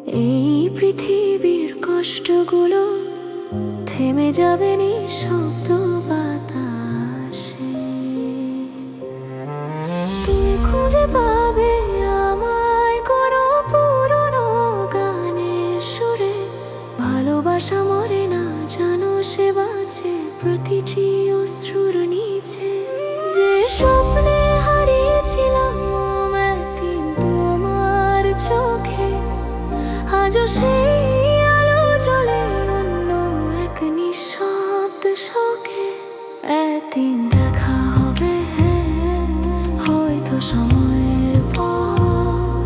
এই পৃথিবীর কষ্টগুলো থেমে যাবে নিঃশব্দ বাতাসে। তুমি খুঁজে পাবে আমায় কোনো পুরনো গানের সুরে। ভালোবাসা মরে না, জানো সে বাঁচে প্রতিটি অশ্রুর নিচে। যে স্বপ্নে হারিয়েছিলাম একদিন তোমার চোখে, আজও সেই আলো জ্বলে অন্য এক নিঃশব্দ শোকে। একদিন দেখা হবে হয়তো সময়ের পর,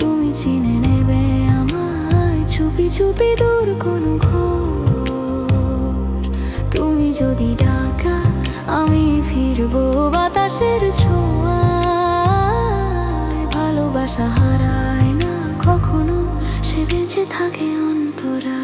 তুমি চিনে নেবে আমায় চুপি চুপি দূর কোনো ঘোর। তুমি যদি ডাকা আমি ফিরবো বাতাসের ছোঁয়ায়। ভালোবাসা হারায় না কখনো, সে বেঁচে থাকে অন্তরায়।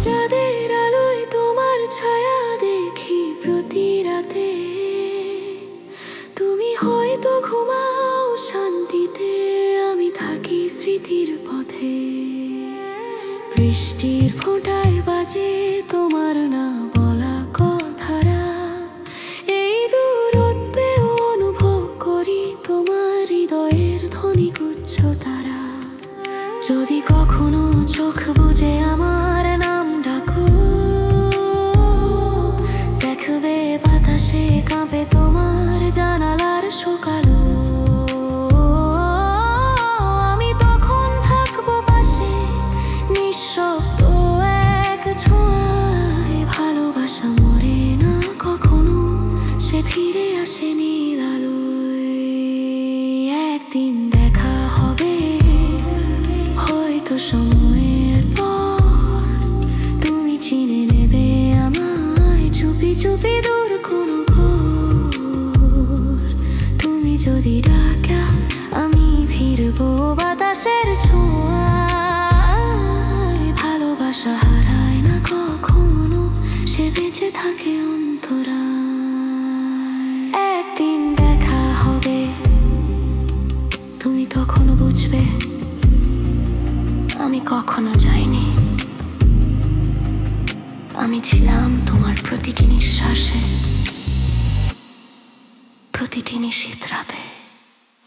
চাঁদের আলোয় তোমার ছায়া দেখি প্রতি রাতে। তুমি হয়তো ঘুমাও শান্তিতে, আমি থাকি স্মৃতির পথে। বৃষ্টির ফোঁটায় বাজে তোমার না বলা কথারা। এই দূরত্বে অনুভব করি তোমার হৃদয়ের ধ্বনিক উচ্চতারা। যদি কখনো চোখ বুজে আমার নাম ডাকো, দেখবে বাতাসে কাঁপে তোমার জানালার সকালো। আমি তখন থাকবো পাশে নিঃশব্দ এক ছোঁয়ায়। ভালোবাসা মরে না কখনো, সে ফিরে আসে নীল আলোয়। একদিন দেখা হবে হয়তো সময়ের পর, তুমি চিনে নেবে আমায় চুপি চুপি দূর কোনো ঘোর। তুমি যদি ডাকা আমি ফিরবো বাতাসের ছোঁয়ায়। ভালোবাসা হারায় না কখনো, সে বেঁচে থাকে অন্তরায়। একদিন দেখা হবে তুমি তখনও বুঝবে আমি কখনো যাইনি। আমি ছিলাম তোমার প্রতিটি নিঃশ্বাসে, প্রতিটি নিশীথ রাতে।